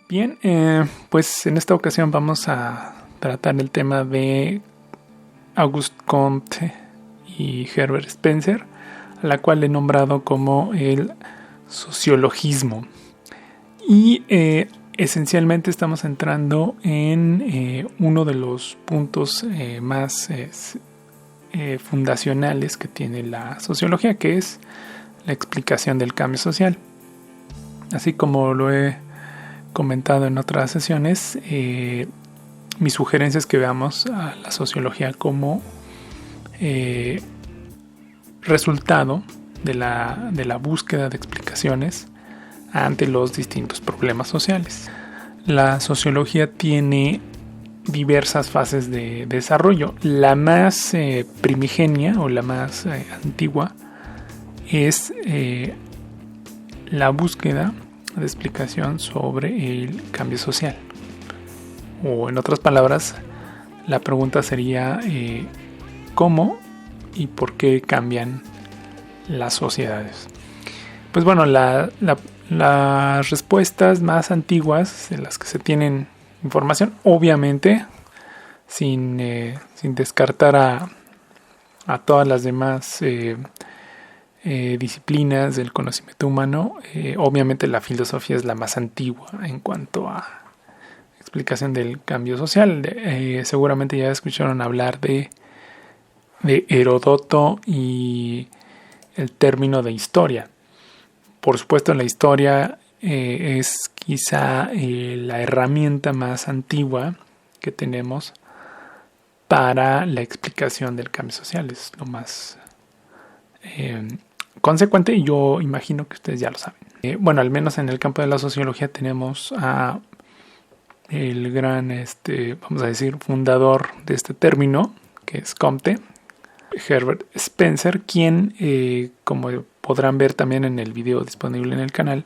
Bien, pues en esta ocasión vamos a tratar el tema de Auguste Comte y Herbert Spencer, a la cual he nombrado como el sociologismo. Y esencialmente estamos entrando en uno de los puntos más fundacionales que tiene la sociología, que es la explicación del cambio social. Así como lo he comentado en otras sesiones, mi sugerencia es que veamos a la sociología como resultado de la búsqueda de explicaciones ante los distintos problemas sociales. La sociología tiene diversas fases de desarrollo. La más primigenia o la más antigua es la búsqueda de explicación sobre el cambio social. O en otras palabras, la pregunta sería ¿cómo y por qué cambian las sociedades? Pues bueno, las respuestas más antiguas en las que se tienen información, obviamente sin descartar a todas las demás disciplinas del conocimiento humano, obviamente la filosofía es la más antigua en cuanto a explicación del cambio social. Seguramente ya escucharon hablar de Heródoto y el término de historia. Por supuesto, la historia es quizá la herramienta más antigua que tenemos para la explicación del cambio social. Es lo más consecuente, y yo imagino que ustedes ya lo saben. Bueno, al menos en el campo de la sociología tenemos a el gran, vamos a decir, fundador de este término, que es Comte, Herbert Spencer, quien, como podrán ver también en el video disponible en el canal,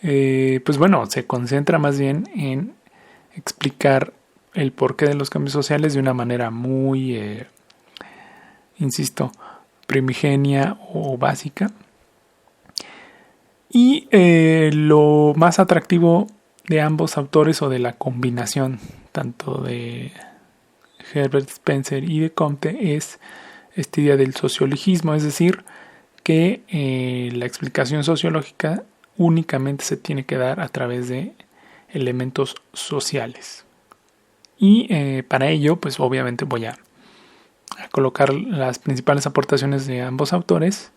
pues bueno, se concentra más bien en explicar el porqué de los cambios sociales de una manera muy, insisto, primigenia o básica. Y lo más atractivo de ambos autores, o de la combinación tanto de Herbert Spencer y de Comte, es esta idea del sociologismo, es decir, que la explicación sociológica únicamente se tiene que dar a través de elementos sociales. Y para ello, pues obviamente voy a colocar las principales aportaciones de ambos autores.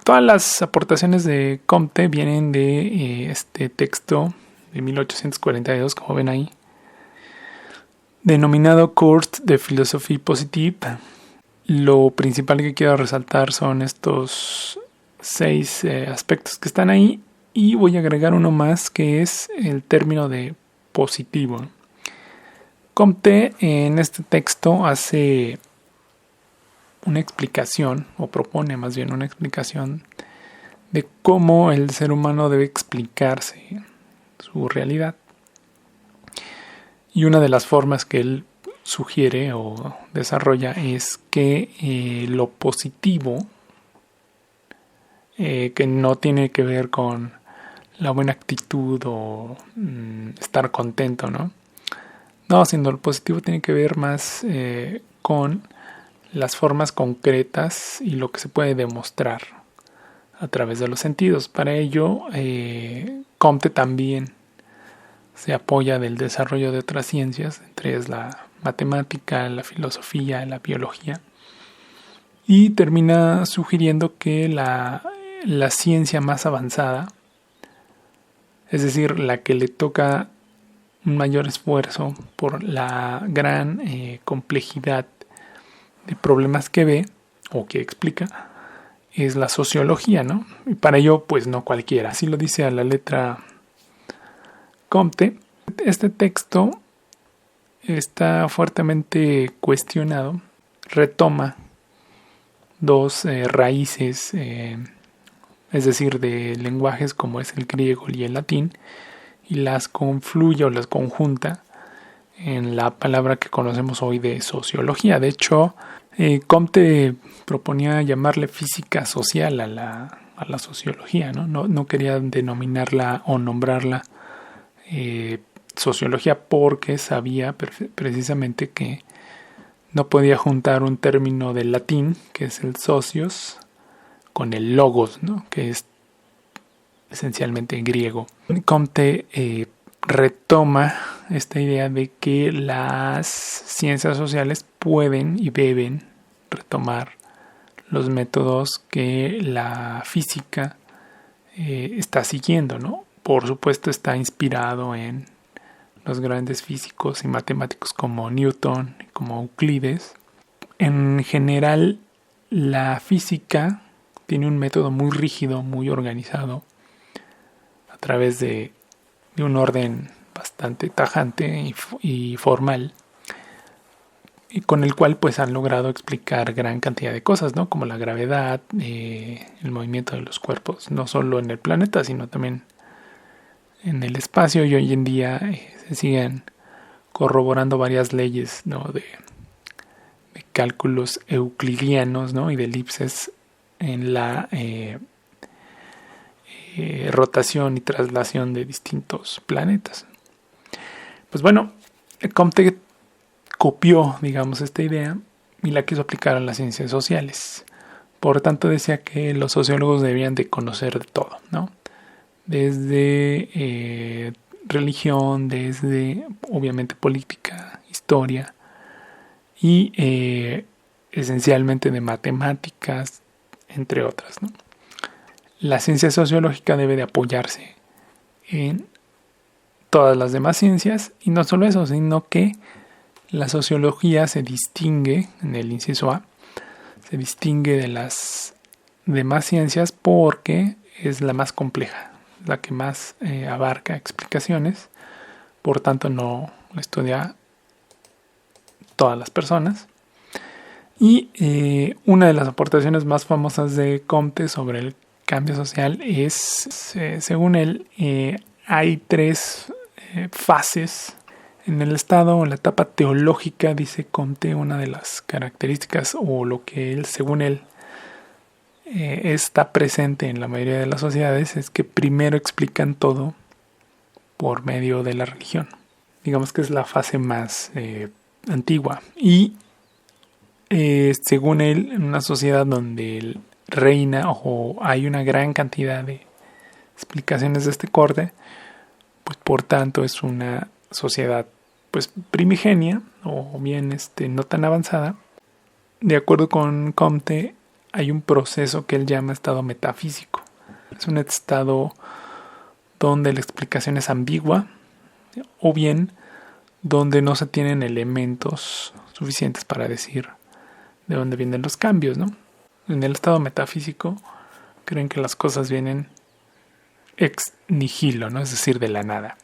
Todas las aportaciones de Comte vienen de este texto de 1842, como ven ahí, denominado Cours de Philosophie Positive. Lo principal que quiero resaltar son estos 6 aspectos que están ahí, y voy a agregar uno más, que es el término de positivo. Comte en este texto hace una explicación, o propone más bien una explicación de cómo el ser humano debe explicarse su realidad. Y una de las formas que él sugiere o desarrolla es que lo positivo, que no tiene que ver con la buena actitud o estar contento, no, sino lo positivo tiene que ver más con las formas concretas y lo que se puede demostrar a través de los sentidos. Para ello, Comte también se apoya del desarrollo de otras ciencias, entre ellas la matemática, la filosofía, la biología, y termina sugiriendo que la ciencia más avanzada, es decir, la que le toca un mayor esfuerzo por la gran complejidad de problemas que ve o que explica, es la sociología, Y para ello, pues no cualquiera. Así lo dice a la letra Comte. Este texto está fuertemente cuestionado. Retoma 2 raíces, es decir, de lenguajes como es el griego y el latín, y las confluye o las conjunta en la palabra que conocemos hoy de sociología. De hecho, Comte proponía llamarle física social a la sociología, No quería denominarla o nombrarla sociología porque sabía precisamente que no podía juntar un término del latín, que es el socios, con el logos, ¿no? Que es esencialmente griego. Comte retoma esta idea de que las ciencias sociales pueden y deben retomar los métodos que la física está siguiendo, ¿no? Por supuesto está inspirado en los grandes físicos y matemáticos como Newton, como Euclides. En general, la física tiene un método muy rígido, muy organizado, a través de un orden bastante tajante y formal, y con el cual pues han logrado explicar gran cantidad de cosas, ¿no? Como la gravedad, el movimiento de los cuerpos, no solo en el planeta, sino también en el espacio, y hoy en día se siguen corroborando varias leyes, ¿no? de cálculos euclidianos, ¿no? Y de elipses en la rotación y traslación de distintos planetas. Pues bueno, Comte copió, digamos, esta idea y la quiso aplicar a las ciencias sociales. Por tanto, decía que los sociólogos debían de conocer de todo, ¿no? Desde religión, desde obviamente política, historia y esencialmente de matemáticas, entre otras, ¿no? La ciencia sociológica debe de apoyarse en todas las demás ciencias, y no solo eso, sino que la sociología se distingue, en el inciso A, se distingue de las demás ciencias porque es la más compleja, la que más abarca explicaciones, por tanto no la estudia todas las personas. Y una de las aportaciones más famosas de Comte sobre el cambio social es, según él, hay tres fases en el estado o en la etapa teológica. Dice Comte, una de las características o lo que él, según él, está presente en la mayoría de las sociedades es que primero explican todo por medio de la religión. Digamos que es la fase más antigua. Y según él, en una sociedad donde reina o hay una gran cantidad de explicaciones de este corte, pues por tanto es una sociedad pues primigenia o bien no tan avanzada. De acuerdo con Comte, hay un proceso que él llama estado metafísico. Es un estado donde la explicación es ambigua o bien donde no se tienen elementos suficientes para decir de dónde vienen los cambios, ¿no? En el estado metafísico creen que las cosas vienen ex nihilo, ¿no? Es decir, de la nada.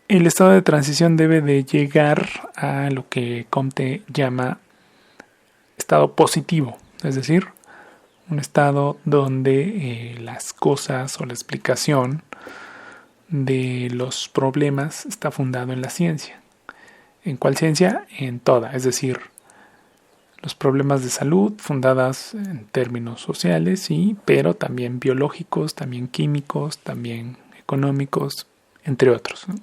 El estado de transición debe de llegar a lo que Comte llama estado positivo, es decir, un estado donde las cosas o la explicación de los problemas está fundado en la ciencia. ¿En cuál ciencia? En toda, es decir, los problemas de salud fundadas en términos sociales, sí, pero también biológicos, también químicos, también económicos, entre otros, ¿no?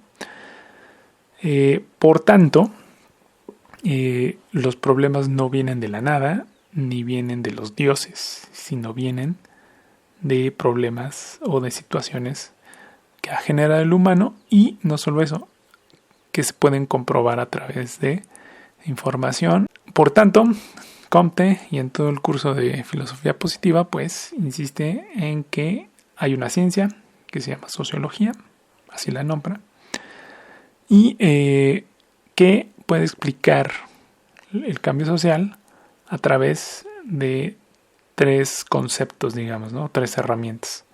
Por tanto, los problemas no vienen de la nada, ni vienen de los dioses, sino vienen de problemas o de situaciones que ha generado el humano, y no solo eso, que se pueden comprobar a través de información. Por tanto, Comte, y en todo el curso de filosofía positiva, pues insiste en que hay una ciencia que se llama sociología, así la nombra, y que puede explicar el cambio social a través de tres conceptos, digamos, ¿no? Tres herramientas.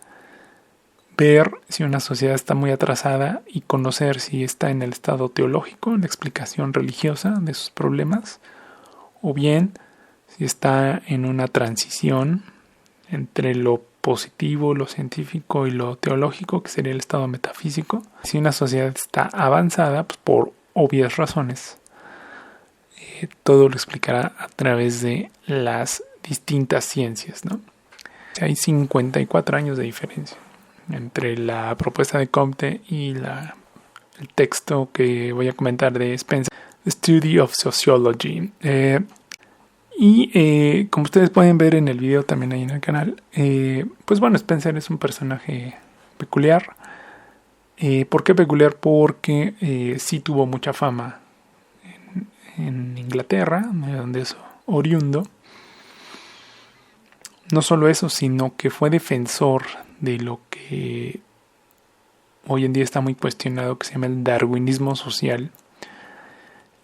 Ver si una sociedad está muy atrasada y conocer si está en el estado teológico, en la explicación religiosa de sus problemas, o bien si está en una transición entre lo positivo, lo científico y lo teológico, que sería el estado metafísico. Si una sociedad está avanzada, pues por obvias razones, todo lo explicará a través de las distintas ciencias, ¿no? Hay 54 años de diferencia entre la propuesta de Comte y la el texto que voy a comentar de Spencer, The Study of Sociology. Como ustedes pueden ver en el video también ahí en el canal, pues bueno, Spencer es un personaje peculiar. ¿Por qué peculiar? Porque sí tuvo mucha fama en Inglaterra, donde es oriundo. No solo eso, sino que fue defensor de lo que hoy en día está muy cuestionado, que se llama el darwinismo social.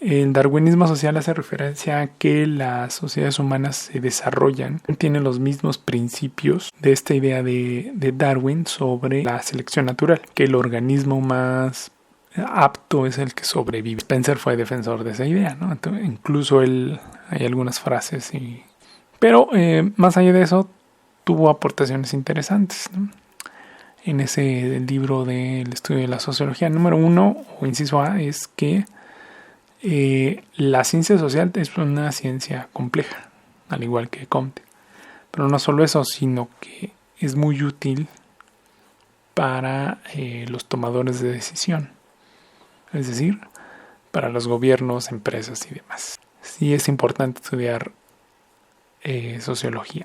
El darwinismo social hace referencia a que las sociedades humanas se desarrollan, tienen los mismos principios de esta idea de Darwin sobre la selección natural, que el organismo más apto es el que sobrevive. Spencer fue defensor de esa idea, ¿no? Entonces, incluso él, hay algunas frases, pero más allá de eso, tuvo aportaciones interesantes, ¿no? En ese libro del estudio de la sociología, número 1, o inciso A, es que la ciencia social es una ciencia compleja, al igual que Comte. Pero no solo eso, sino que es muy útil para los tomadores de decisión. Es decir, para los gobiernos, empresas y demás. Sí es importante estudiar sociología.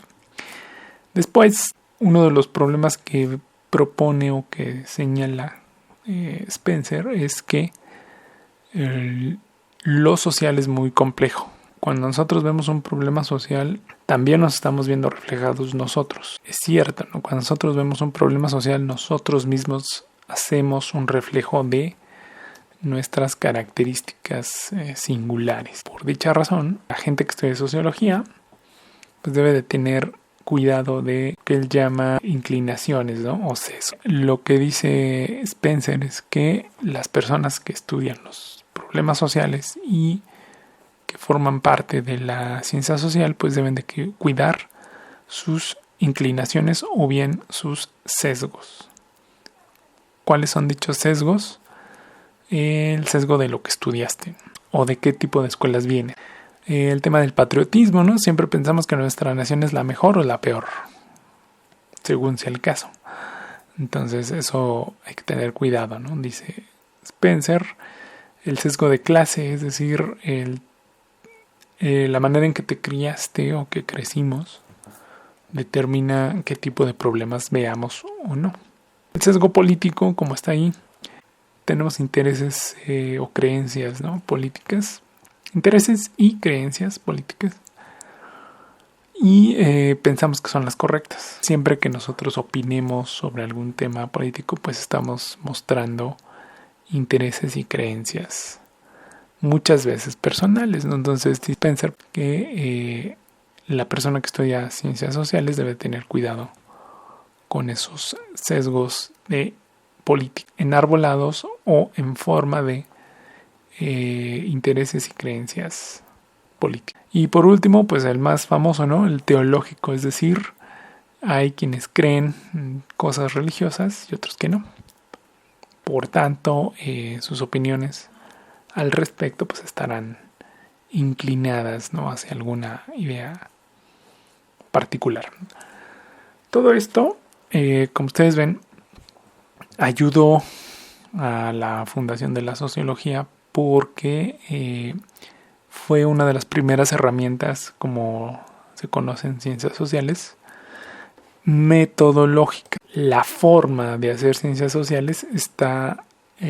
Después, uno de los problemas que propone o que señala Spencer es que lo social es muy complejo. Cuando nosotros vemos un problema social, también nos estamos viendo reflejados nosotros. Es cierto, ¿no? Cuando nosotros vemos un problema social, nosotros mismos hacemos un reflejo de nuestras características singulares. Por dicha razón, la gente que estudia sociología pues debe de tener cuidado de que él llama inclinaciones, ¿no? O sesgo. Lo que dice Spencer es que las personas que estudian los problemas sociales y que forman parte de la ciencia social pues deben de cuidar sus inclinaciones o bien sus sesgos. ¿Cuáles son dichos sesgos? El sesgo de lo que estudiaste o de qué tipo de escuelas viene. El tema del patriotismo, ¿no? Siempre pensamos que nuestra nación es la mejor o la peor, según sea el caso. Entonces eso hay que tener cuidado, ¿no? Dice Spencer, el sesgo de clase, es decir, la manera en que te criaste o que crecimos determina qué tipo de problemas veamos o no. El sesgo político, como está ahí, tenemos intereses o creencias, ¿no? Políticas. Intereses y creencias políticas y pensamos que son las correctas. Siempre que nosotros opinemos sobre algún tema político, pues estamos mostrando intereses y creencias muchas veces personales, ¿no? Entonces pensar que la persona que estudia ciencias sociales debe tener cuidado con esos sesgos de política enarbolados o en forma de intereses y creencias políticas. Y por último, pues el más famoso, ¿no? El teológico, es decir, hay quienes creen en cosas religiosas y otros que no. Por tanto, sus opiniones al respecto pues estarán inclinadas, ¿no? Hacia alguna idea particular. Todo esto, como ustedes ven, ayudó a la fundación de la sociología porque fue una de las primeras herramientas, como se conocen ciencias sociales, metodológica. La forma de hacer ciencias sociales está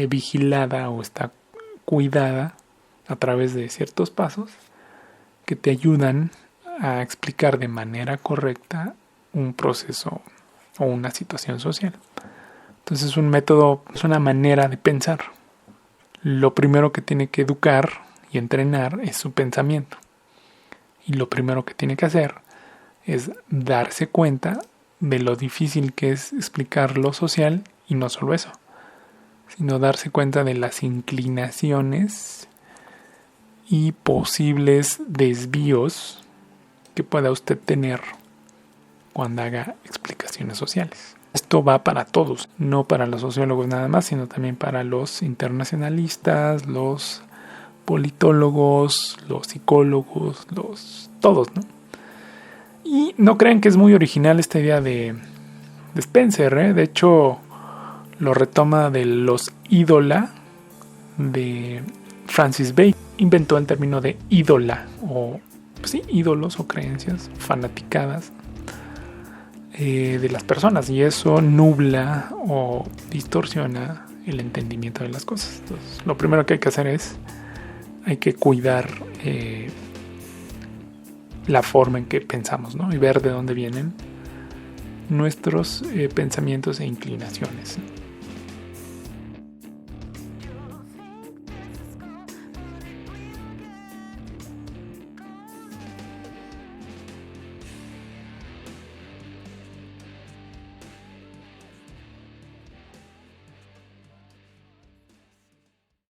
vigilada o está cuidada a través de ciertos pasos que te ayudan a explicar de manera correcta un proceso o una situación social. Entonces un método es una manera de pensar. Lo primero que tiene que educar y entrenar es su pensamiento. Y lo primero que tiene que hacer es darse cuenta de lo difícil que es explicar lo social y no solo eso, sino darse cuenta de las inclinaciones y posibles desvíos que pueda usted tener cuando haga explicaciones sociales. Esto va para todos, no para los sociólogos nada más, sino también para los internacionalistas, los politólogos, los psicólogos, todos, ¿no? Y no crean que es muy original esta idea de Spencer, ¿eh? De hecho, lo retoma de los ídola, de Francis Bacon. Inventó el término de ídola, o pues sí, ídolos o creencias fanaticadas de las personas, y eso nubla o distorsiona el entendimiento de las cosas. Entonces, lo primero que hay que hacer es hay que cuidar la forma en que pensamos, ¿no? Y ver de dónde vienen nuestros pensamientos e inclinaciones.